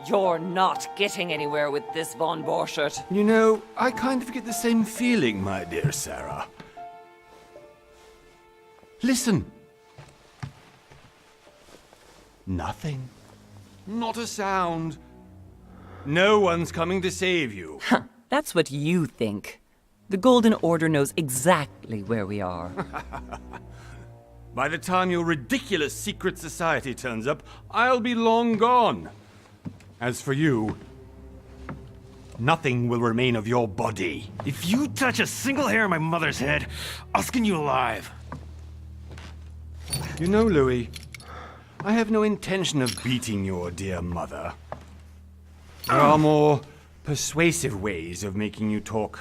You're not getting anywhere with this, von Borchert. You know, I kind of get the same feeling, my dear Sarah. Listen. Nothing. Not a sound. No one's coming to save you. That's what you think. The Golden Order knows exactly where we are. By the time your ridiculous secret society turns up, I'll be long gone. As for you, nothing will remain of your body. If you touch a single hair on my mother's head, I'll skin you alive. You know, Louis, I have no intention of beating your dear mother. There are more persuasive ways of making you talk.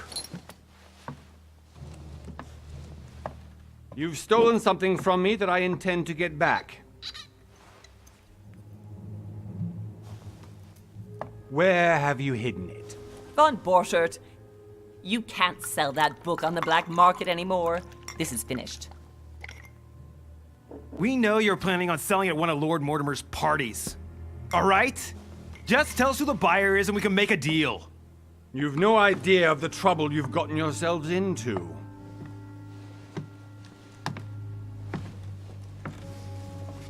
You've stolen something from me that I intend to get back. Where have you hidden it? Von Borchert, you can't sell that book on the black market anymore. This is finished. We know you're planning on selling at one of Lord Mortimer's parties. All right? Just tell us who the buyer is and we can make a deal. You've no idea of the trouble you've gotten yourselves into.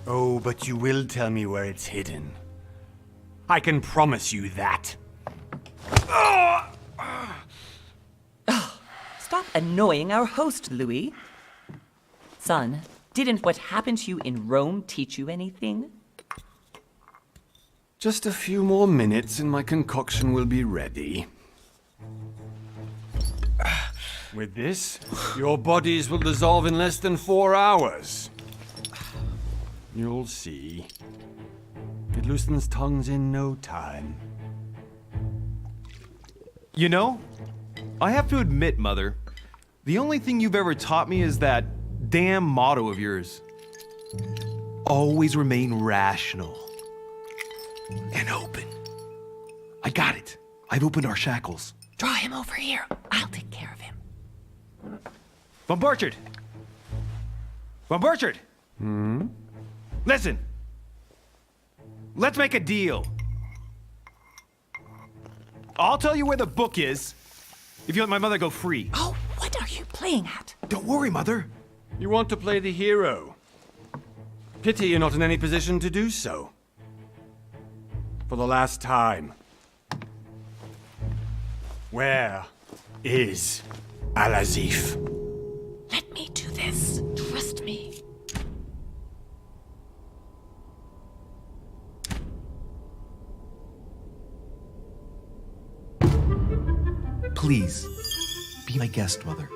Oh, but you will tell me where it's hidden. I can promise you that. Stop annoying our host, Louis. Son, didn't what happened to you in Rome teach you anything? Just a few more minutes and my concoction will be ready. With this, your bodies will dissolve in less than 4 hours. You'll see. It loosens tongues in no time. You know, I have to admit, Mother, the only thing you've ever taught me is that damn motto of yours. Always remain rational. And open. I got it. I've opened our shackles. Draw him over here. I'll take care of him. Von Borchert! Von Borchert! Listen. Let's make a deal. I'll tell you where the book is if you let my mother go free. Oh, what are you playing at? Don't worry, Mother. You want to play the hero. Pity you're not in any position to do so. For the last time. Where is Al-Azif? Let me do this. Trust me. Please, be my guest, Mother.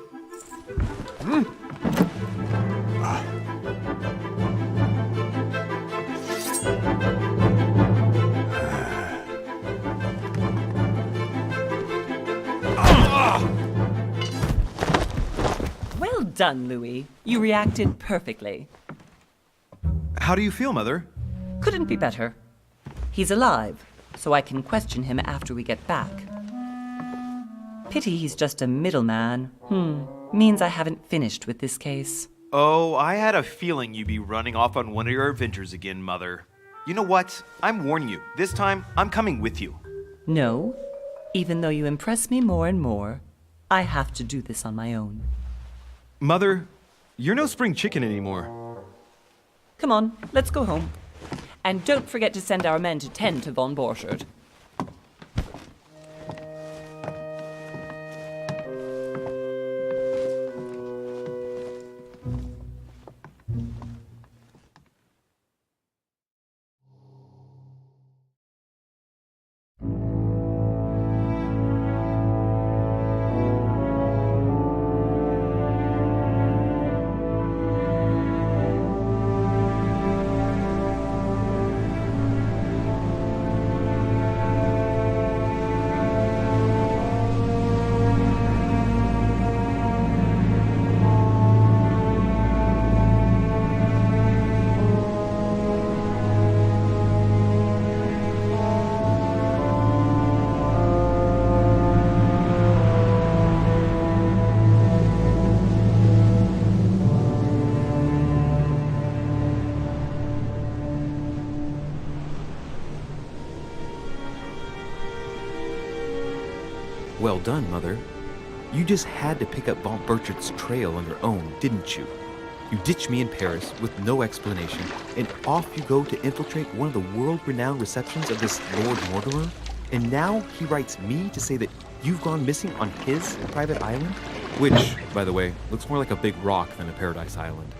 Well done, Louis. You reacted perfectly. How do you feel, Mother? Couldn't be better. He's alive, so I can question him after we get back. Pity he's just a middleman. Means I haven't finished with this case. Oh, I had a feeling you'd be running off on one of your adventures again, Mother. You know what? I'm warning you. This time, I'm coming with you. No, even though you impress me more and more, I have to do this on my own. Mother, you're no spring chicken anymore. Come on, let's go home. And don't forget to send our men to tend to von Borchert. well done, Mother. You just had to pick up Von Burchard's trail on your own, didn't you? You ditch me in Paris with no explanation, and off you go to infiltrate one of the world-renowned receptions of this Lord Mortimer? And now he writes me to say that you've gone missing on his private island? Which, by the way, looks more like a big rock than a paradise island.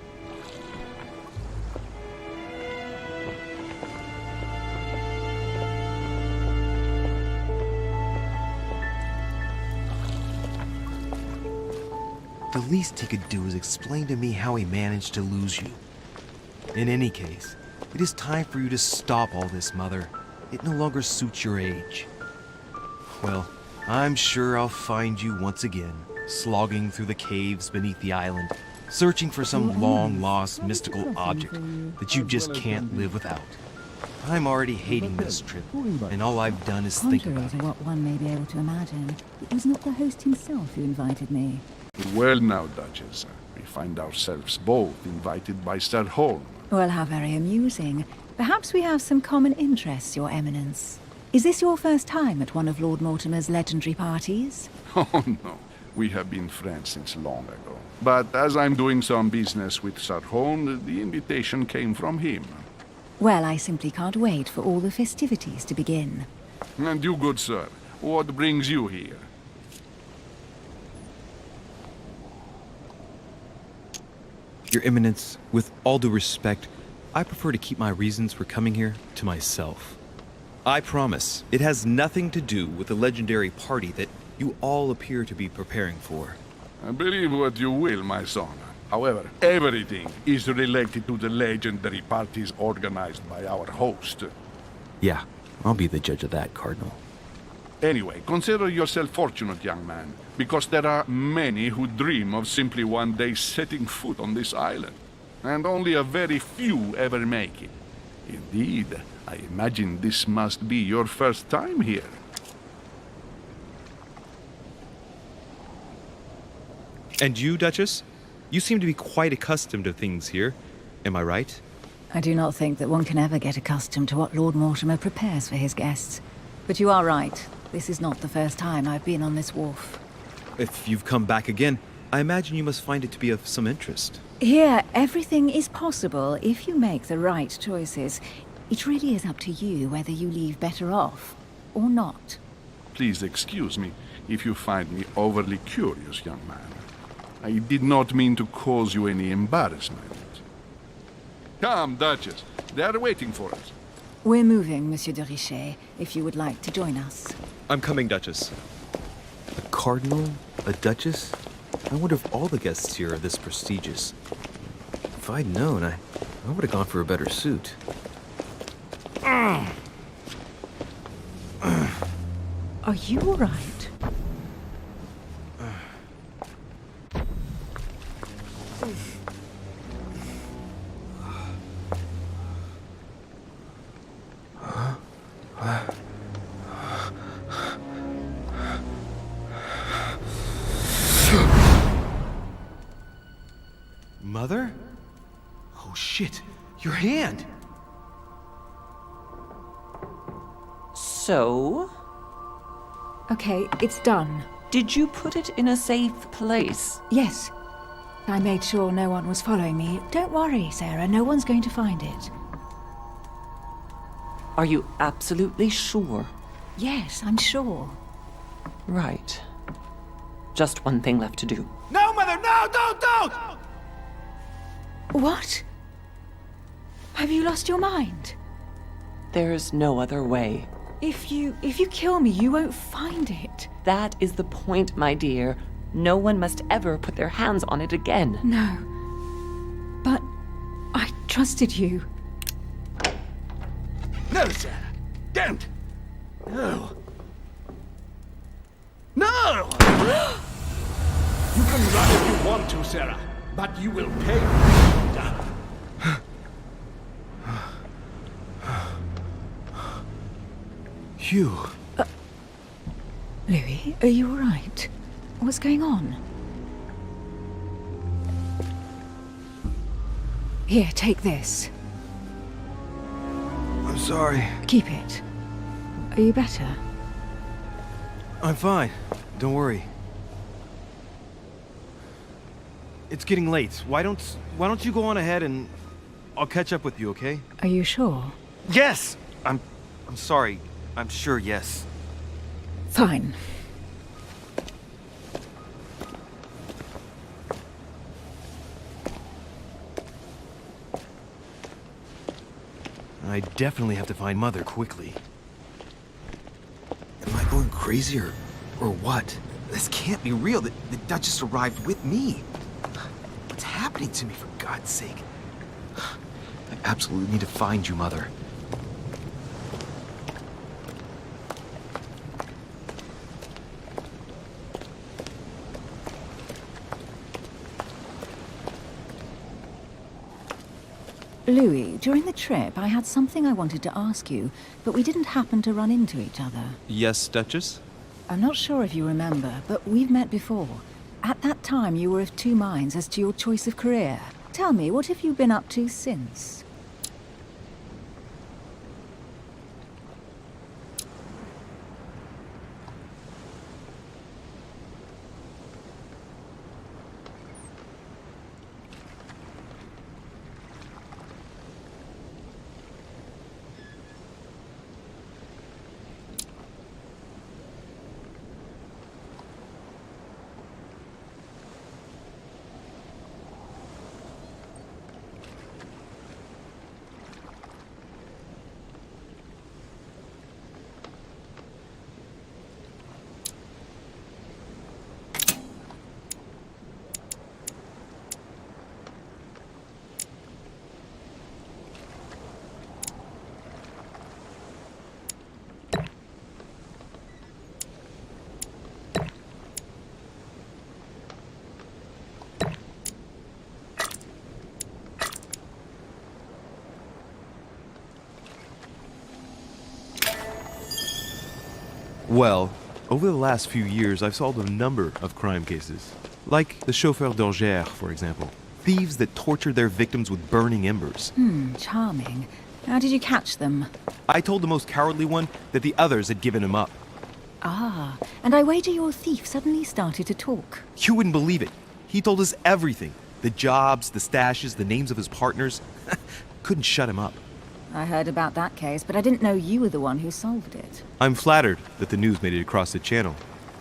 The least he could do is explain to me how he managed to lose you. In any case, it is time for you to stop all this, Mother. It no longer suits your age. Well, I'm sure I'll find you once again, slogging through the caves beneath the island, searching for some long-lost mystical object that you just can't live without. I'm already hating this trip, and all I've done is think Contrary about to it. what one may be able to imagine, it was not the host himself who invited me. Well now, Duchess, we find ourselves both invited by Sir Holm. Well, how very amusing. Perhaps we have some common interests, Your Eminence. Is this your first time at one of Lord Mortimer's legendary parties? Oh no, we have been friends since long ago. But as I'm doing some business with Sir Holm, the invitation came from him. Well, I simply can't wait for all the festivities to begin. And you, good sir, what brings you here? Your Eminence, with all due respect, I prefer to keep my reasons for coming here to myself. I promise, it has nothing to do with the legendary party that you all appear to be preparing for. Believe what you will, my son. However, everything is related to the legendary parties organized by our host. Yeah, I'll be the judge of that, Cardinal. Anyway, consider yourself fortunate, young man, because there are many who dream of simply one day setting foot on this island, and only a very few ever make it. Indeed, I imagine this must be your first time here. And you, Duchess? You seem to be quite accustomed to things here. Am I right? I do not think that one can ever get accustomed to what Lord Mortimer prepares for his guests. But you are right. This is not the first time I've been on this wharf. If you've come back again, I imagine you must find it to be of some interest. Here, everything is possible if you make the right choices. It really is up to you whether you leave better off or not. Please excuse me if you find me overly curious, young man. I did not mean to cause you any embarrassment. Come, Duchess. They are waiting for us. We're moving, Monsieur de Richet, if you would like to join us. I'm coming, Duchess. A cardinal? A duchess? I wonder if all the guests here are this prestigious. If I'd known, I would have gone for a better suit. Are you all right? Mother? Oh shit, your hand! So, Okay, it's done. did you put it in a safe place? Yes. I made sure no one was following me. Don't worry, Sarah, no one's going to find it. Are you absolutely sure? Yes, I'm sure. Right. Just one thing left to do. No, Mother, no, don't! What? Have you lost your mind? There's no other way. If you kill me, you won't find it. That is the point, my dear. No one must ever put their hands on it again. No. But I trusted you. No, Sarah. Don't. No. No! You can run if you want to, Sarah, but you will pay. Hugh. Louis, are you all right? What's going on? Here, take this. I'm sorry. Keep it. Are you better? I'm fine. Don't worry. It's getting late. Why don't you go on ahead and I'll catch up with you, okay? Are you sure? Yes! I'm sorry. I'm sure, yes. Fine. I definitely have to find Mother quickly. Am I going crazy or what? This can't be real. The Duchess arrived with me. What's happening to me, for God's sake? I absolutely need to find you, Mother. Louis, during the trip, I had something I wanted to ask you, but we didn't happen to run into each other. Yes, Duchess? I'm not sure if you remember, but we've met before. At that time, you were of two minds as to your choice of career. Tell me, what have you been up to since? Well, over the last few years, I've solved a number of crime cases. Like the chauffeur d'Angers, for example. Thieves that tortured their victims with burning embers. Charming. How did you catch them? I told the most cowardly one that the others had given him up. Ah, and I wager your thief suddenly started to talk. You wouldn't believe it. He told us everything. The jobs, the stashes, the names of his partners. Couldn't shut him up. I heard about that case, but I didn't know you were the one who solved it. I'm flattered that the news made it across the channel.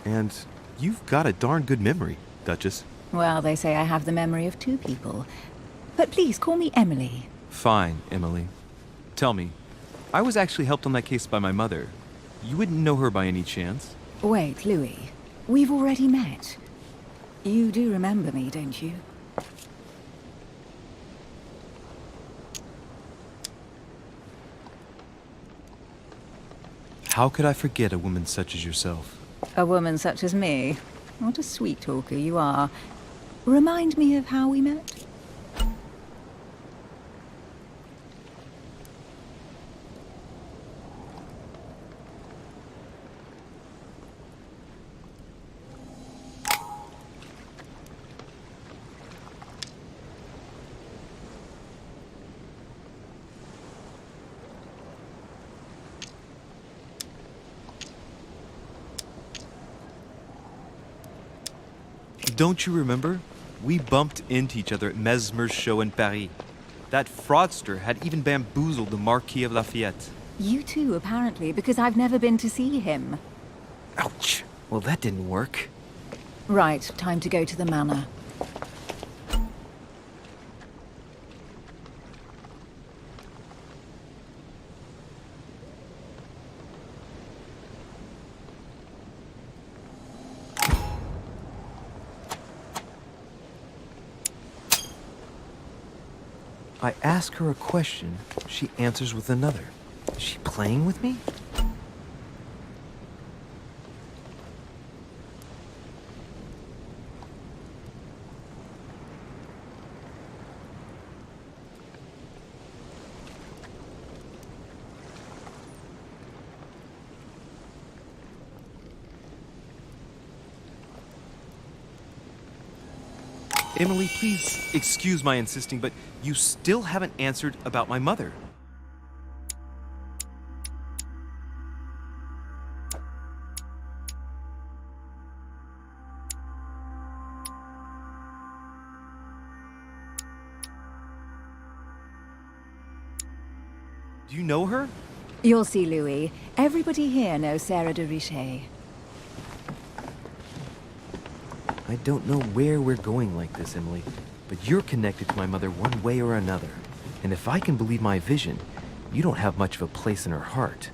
And you've got a darn good memory, Duchess. Well, they say I have the memory of two people. But please, call me Emily. Fine, Emily. Tell me, I was actually helped on that case by my mother. You wouldn't know her by any chance? Wait, Louis. We've already met. You do remember me, don't you? How could I forget a woman such as yourself? A woman such as me. What a sweet talker you are. Remind me of how we met? Don't you remember? We bumped into each other at Mesmer's show in Paris. That fraudster had even bamboozled the Marquis of Lafayette. You too, apparently, because I've never been to see him. Ouch. Well, that didn't work. Right, time to go to the manor. I ask her a question, she answers with another. Is she playing with me? Emily, please excuse my insisting, but you still haven't answered about my mother. Do you know her? You'll see, Louis. Everybody here knows Sarah de Richet. I don't know where we're going like this, Emily, but you're connected to my mother one way or another. And if I can believe my vision, you don't have much of a place in her heart.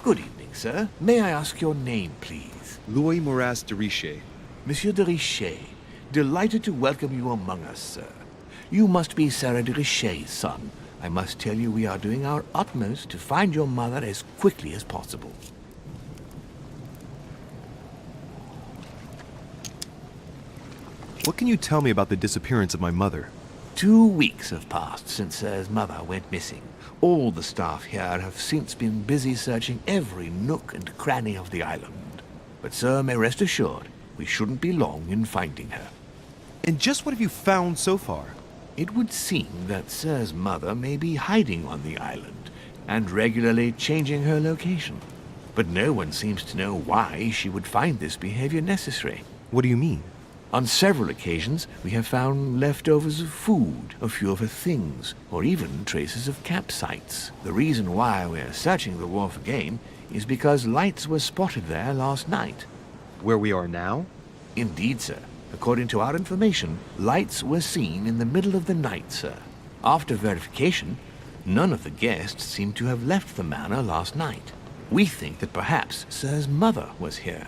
Good evening, sir. May I ask your name, please? Louis Moras de Richet. Monsieur de Richet. Delighted to welcome you among us, sir. You must be Sarah de Richet's son. I must tell you we are doing our utmost to find your mother as quickly as possible. What can you tell me about the disappearance of my mother? 2 weeks have passed since Sir's mother went missing. All the staff here have since been busy searching every nook and cranny of the island. But Sir may rest assured, we shouldn't be long in finding her. And just what have you found so far? It would seem that Sir's mother may be hiding on the island and regularly changing her location. But no one seems to know why she would find this behavior necessary. What do you mean? On several occasions, we have found leftovers of food, a few of her things, or even traces of campsites. The reason why we're searching the wharf again is because lights were spotted there last night. Where we are now? Indeed, sir. According to our information, lights were seen in the middle of the night, sir. After verification, none of the guests seem to have left the manor last night. We think that perhaps Sir's mother was here.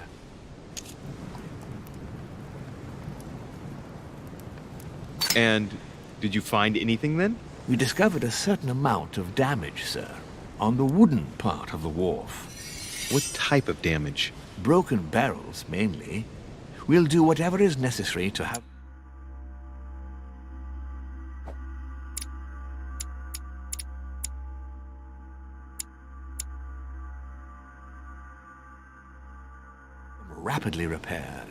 And did you find anything then? We discovered a certain amount of damage, sir, on the wooden part of the wharf. What type of damage? Broken barrels, mainly. We'll do whatever is necessary to have... rapidly repaired.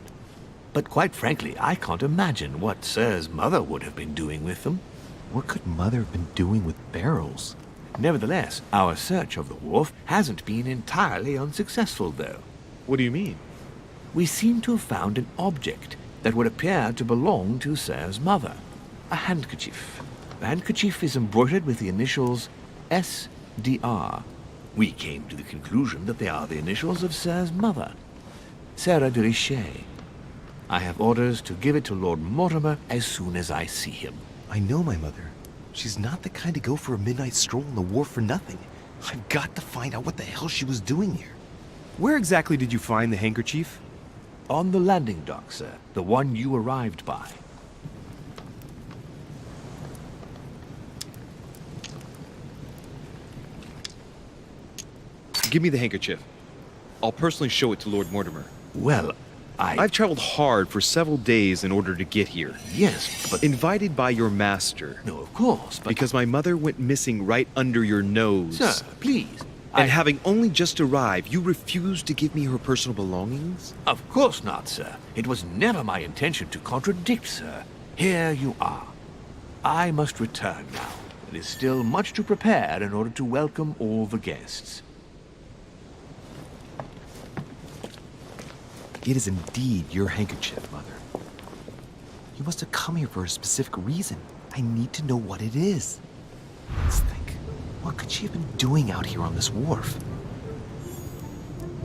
But quite frankly, I can't imagine what Sir's mother would have been doing with them. What could Mother have been doing with barrels? Nevertheless, our search of the wharf hasn't been entirely unsuccessful, though. What do you mean? We seem to have found an object that would appear to belong to Sir's mother. A handkerchief. The handkerchief is embroidered with the initials SDR. We came to the conclusion that they are the initials of Sir's mother, Sarah de Richet. I have orders to give it to Lord Mortimer as soon as I see him. I know my mother. She's not the kind to go for a midnight stroll on the wharf for nothing. I've got to find out what the hell she was doing here. Where exactly did you find the handkerchief? On the landing dock, sir. The one you arrived by. Give me the handkerchief. I'll personally show it to Lord Mortimer. Well, I've traveled hard for several days in order to get here. Yes, but... Invited by your master. No, of course, but... Because my mother went missing right under your nose. Sir, please. And having only just arrived, you refused to give me her personal belongings? Of course not, sir. It was never my intention to contradict, sir. Here you are. I must return now. There is still much to prepare in order to welcome all the guests. It is indeed your handkerchief, Mother. You must have come here for a specific reason. I need to know what it is. Let's think. What could she have been doing out here on this wharf?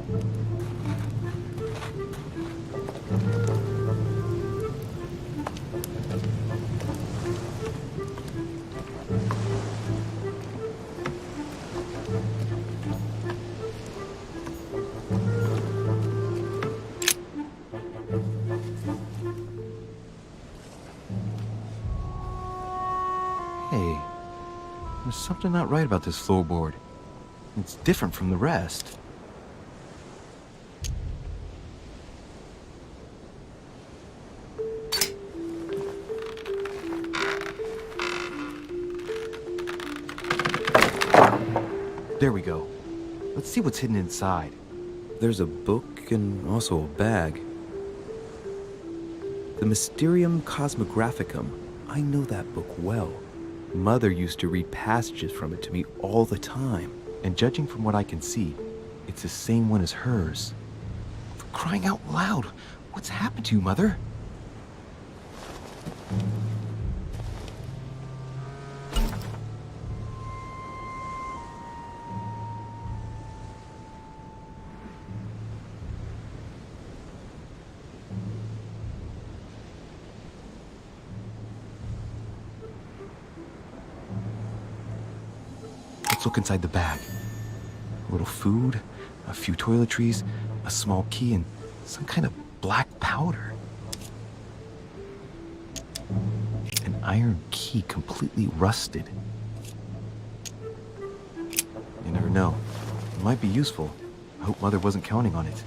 Hey, there's something not right about this floorboard. It's different from the rest. There we go. Let's see what's hidden inside. There's a book and also a bag. The Mysterium Cosmographicum. I know that book well. Mother used to read passages from it to me all the time. And judging from what I can see, it's the same one as hers. For crying out loud, what's happened to you, Mother? Let's look inside the bag. A little food, a few toiletries, a small key, and some kind of black powder. An iron key completely rusted. You never know. It might be useful. I hope Mother wasn't counting on it.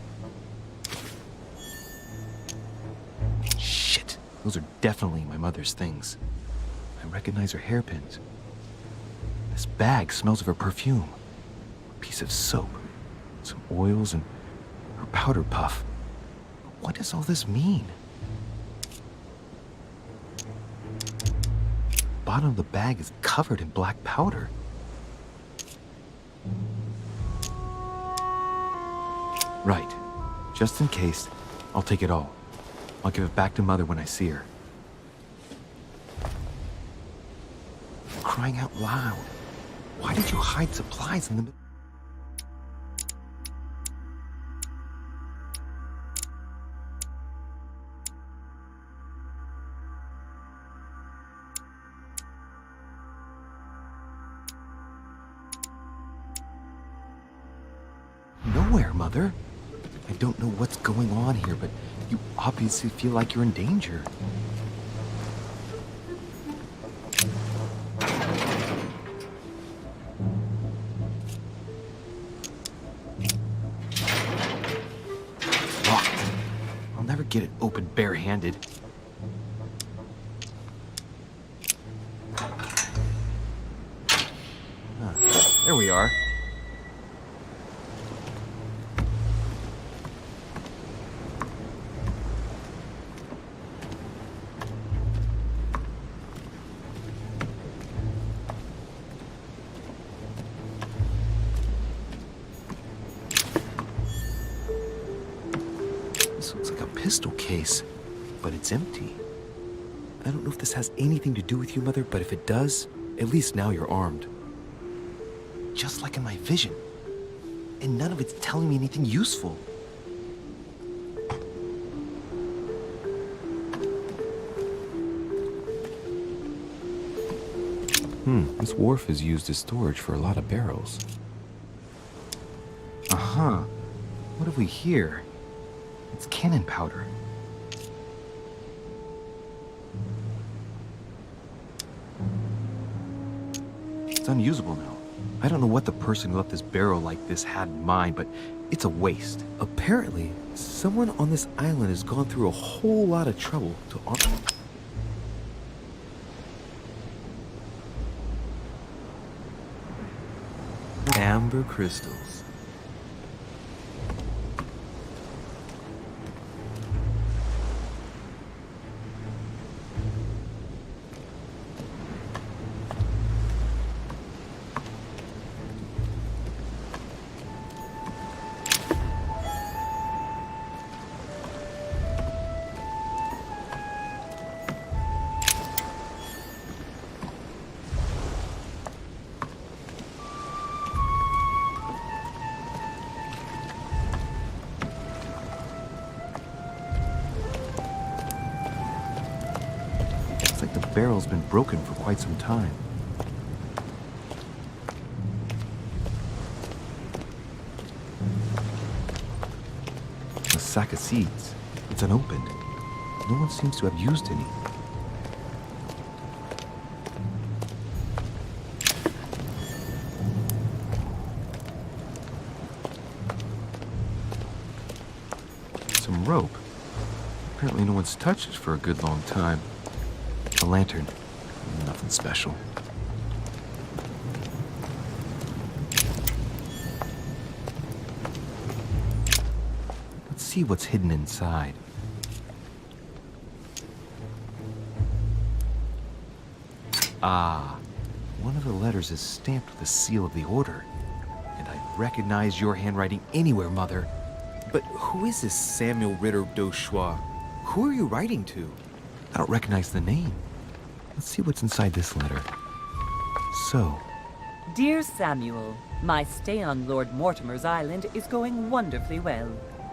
Shit! Those are definitely my mother's things. I recognize her hairpins. This bag smells of her perfume. A piece of soap, some oils, and her powder puff. What does all this mean? The bottom of the bag is covered in black powder. Right. Just in case, I'll take it all. I'll give it back to Mother when I see her. Crying out loud. Why did you hide supplies in the middle? Nowhere, Mother. I don't know what's going on here, but you obviously feel like you're in danger. Get it open barehanded. There we are. This looks like a pistol case, but it's empty. I don't know if this has anything to do with you, Mother, but if it does, at least now you're armed. Just like in my vision. And none of it's telling me anything useful. This wharf is used as storage for a lot of barrels. Uh-huh. What have we here? It's cannon powder. It's unusable now. I don't know what the person who left this barrel like this had in mind, but it's a waste. Apparently, someone on this island has gone through a whole lot of trouble to amber crystals. barrel's been broken for quite some time. A sack of seeds. It's unopened. No one seems to have used any. Some rope. Apparently no one's touched it for a good long time. A lantern. Nothing special. Let's see what's hidden inside. Ah, one of the letters is stamped with the seal of the Order. And I recognize your handwriting anywhere, Mother. But who is this Samuel Ritter d'Auchois? Who are you writing to? I don't recognize the name. Let's see what's inside this letter. So, Dear Samuel, my stay on Lord Mortimer's island is going wonderfully well.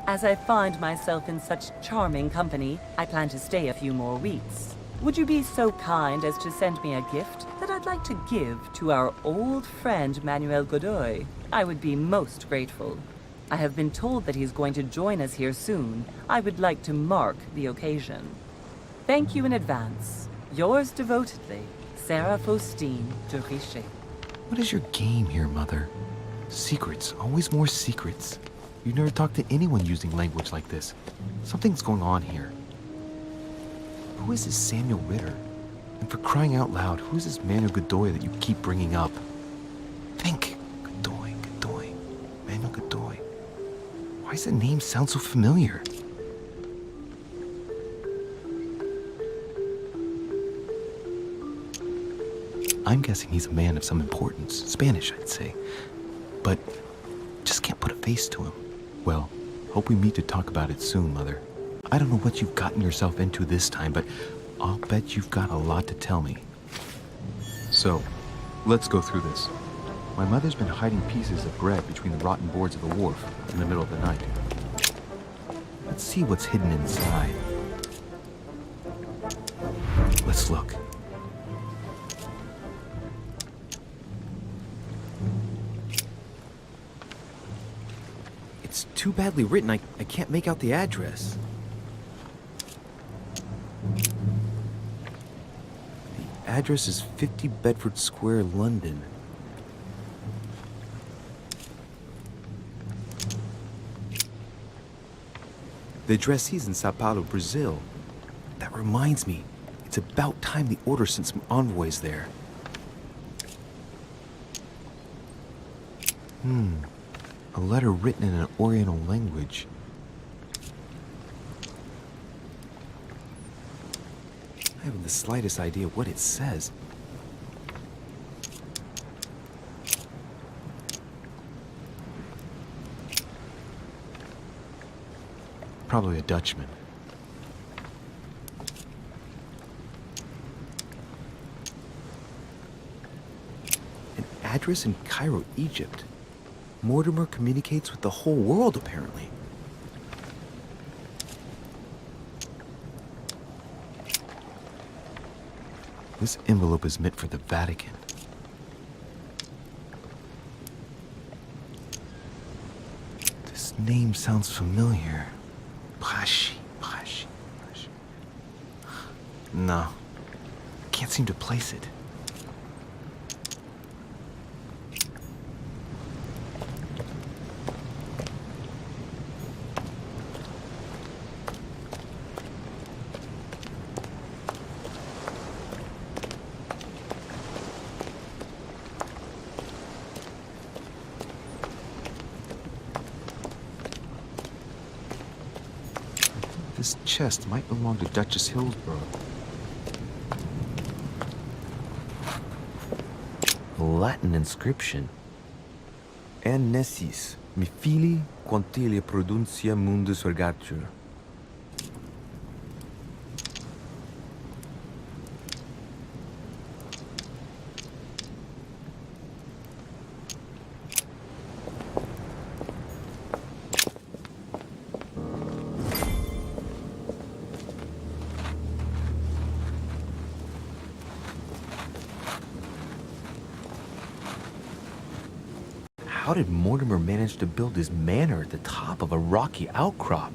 As I find myself in such charming company, I plan to stay a few more weeks. Would you be so kind as to send me a gift that I'd like to give to our old friend Manuel Godoy? I would be most grateful. I have been told that he's going to join us here soon. I would like to mark the occasion. Thank you in advance. Yours devotedly, Sarah Faustine de Richet. what is your game here, Mother? Secrets, always more secrets. You never talk to anyone using language like this. Something's going on here. Who is this Samuel Ritter? And for crying out loud, who is this Manuel Godoy that you keep bringing up? Think. Godoy, Godoy, Manuel Godoy. Why does the name sound so familiar? I'm guessing he's a man of some importance. Spanish, I'd say. But just can't put a face to him. Well, hope we meet to talk about it soon, Mother. I don't know what you've gotten yourself into this time, but I'll bet you've got a lot to tell me. So, let's go through this. My mother's been hiding pieces of bread between the rotten boards of a wharf in the middle of the night. Let's see what's hidden inside. Let's look. It's too badly written, I can't make out the address. The address is 50 Bedford Square, London. The addressee's in Sao Paulo, Brazil. That reminds me, it's about time the Order sent some envoys there. A letter written in an Oriental language. I haven't the slightest idea what it says. Probably a Dutchman. An address in Cairo, Egypt. Mortimer communicates with the whole world, apparently. This envelope is meant for the Vatican. This name sounds familiar. Braschi. No. Can't seem to place it. This chest might belong to Duchess Hillsborough. A Latin inscription. En nessis, mi fili quantilia produncia mundus ergatur. How did Mortimer manage to build his manor at the top of a rocky outcrop?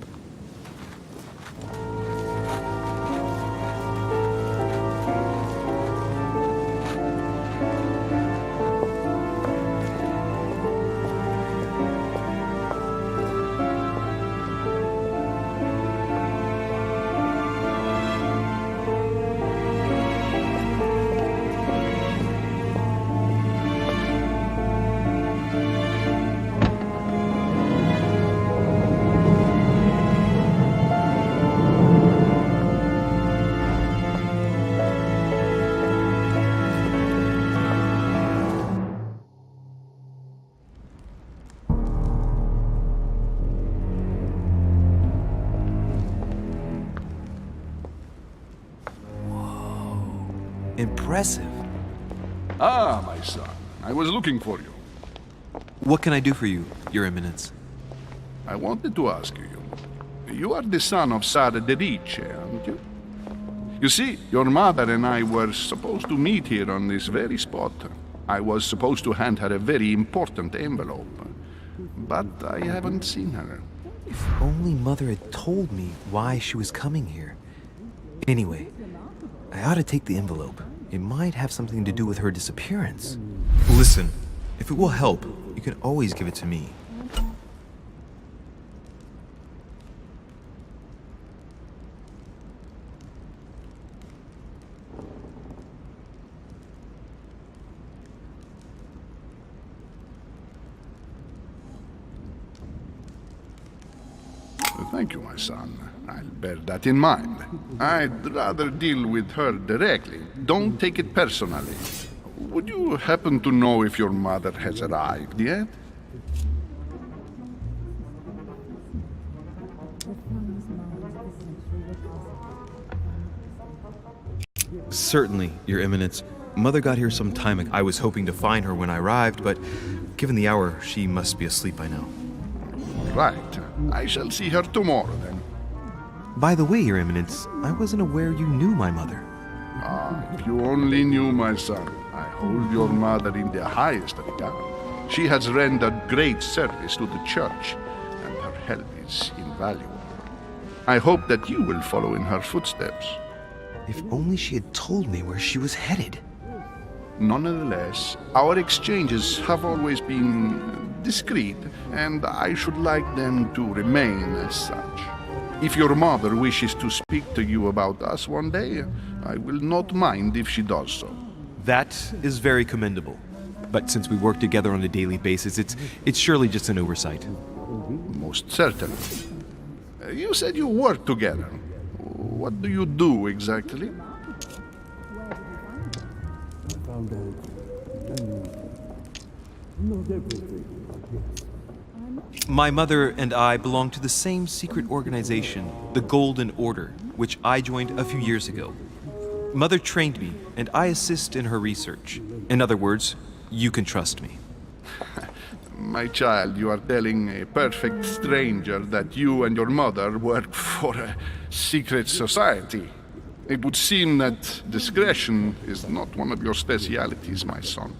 Impressive. Ah, my son. I was looking for you. What can I do for you, Your Eminence? I wanted to ask you. You are the son of Sara de Riche, aren't you? You see, your mother and I were supposed to meet here on this very spot. I was supposed to hand her a very important envelope. But I haven't seen her. If only Mother had told me why she was coming here. Anyway, I ought to take the envelope. It might have something to do with her disappearance. Listen, if it will help, you can always give it to me. Thank you, my son. I'll bear that in mind. I'd rather deal with her directly. Don't take it personally. Would you happen to know if your mother has arrived yet? Certainly, Your Eminence. Mother got here some time ago. I was hoping to find her when I arrived, but given the hour, she must be asleep by now. Right. I shall see her tomorrow, then. By the way, Your Eminence, I wasn't aware you knew my mother. Ah, if you only knew, my son. I hold your mother in the highest regard. She has rendered great service to the church, and her help is invaluable. I hope that you will follow in her footsteps. If only she had told me where she was headed. Nonetheless, our exchanges have always been discreet, and I should like them to remain as such. If your mother wishes to speak to you about us one day, I will not mind if she does so. That is very commendable. But since we work together on a daily basis, it's surely just an oversight. Most certainly. You said you work together. What do you do exactly? My mother and I belong to the same secret organization, the Golden Order, which I joined a few years ago. Mother trained me, and I assist in her research. In other words, you can trust me. My child, you are telling a perfect stranger that you and your mother work for a secret society. It would seem that discretion is not one of your specialities, my son.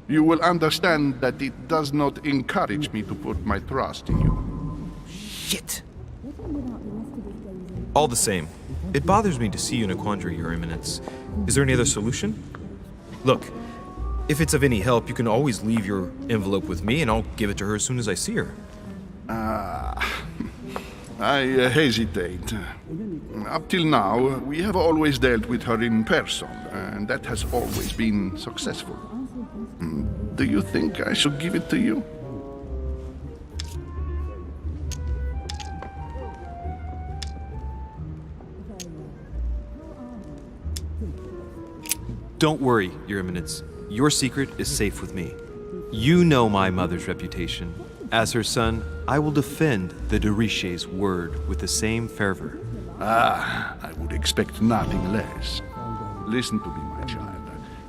You will understand that it does not encourage me to put my trust in you. Shit! All the same, it bothers me to see you in a quandary, Your Eminence. Is there any other solution? Look, if it's of any help, you can always leave your envelope with me, and I'll give it to her as soon as I see her. I hesitate. Up till now, we have always dealt with her in person, and that has always been successful. Do you think I should give it to you? Don't worry, Your Eminence. Your secret is safe with me. You know my mother's reputation. As her son, I will defend the de Riche's word with the same fervor. Ah, I would expect nothing less. Listen to me, my child.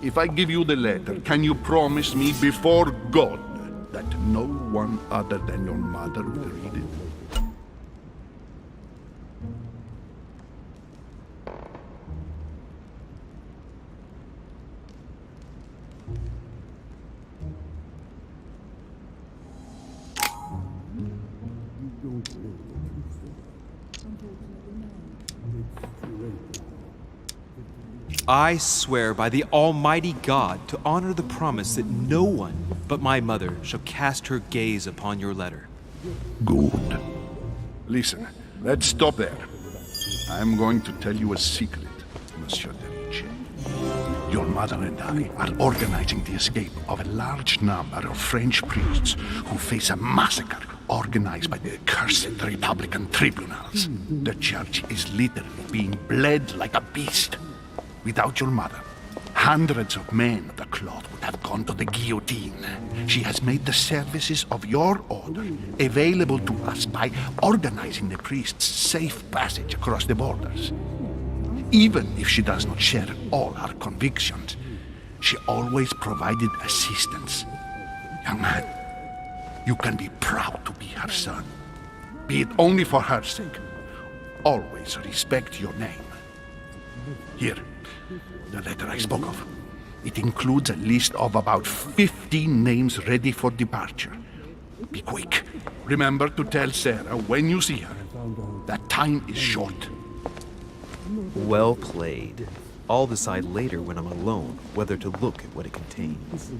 If I give you the letter, can you promise me before God that no one other than your mother will read it? I swear by the Almighty God to honor the promise that no one but my mother shall cast her gaze upon your letter. Good. Listen, let's stop there. I'm going to tell you a secret, Monsieur de Ricci. Your mother and I are organizing the escape of a large number of French priests who face a massacre organized by the accursed Republican tribunals. The church is literally being bled like a beast. Without your mother, hundreds of men of the cloth would have gone to the guillotine. She has made the services of your order available to us by organizing the priests' safe passage across the borders. Even if she does not share all our convictions, she always provided assistance. Young man, you can be proud to be her son. Be it only for her sake. Always respect your name. Here, the letter I spoke of. It includes a list of about 15 names ready for departure. Be quick. Remember to tell Sarah when you see her that time is short. Well played. I'll decide later when I'm alone whether to look at what it contains.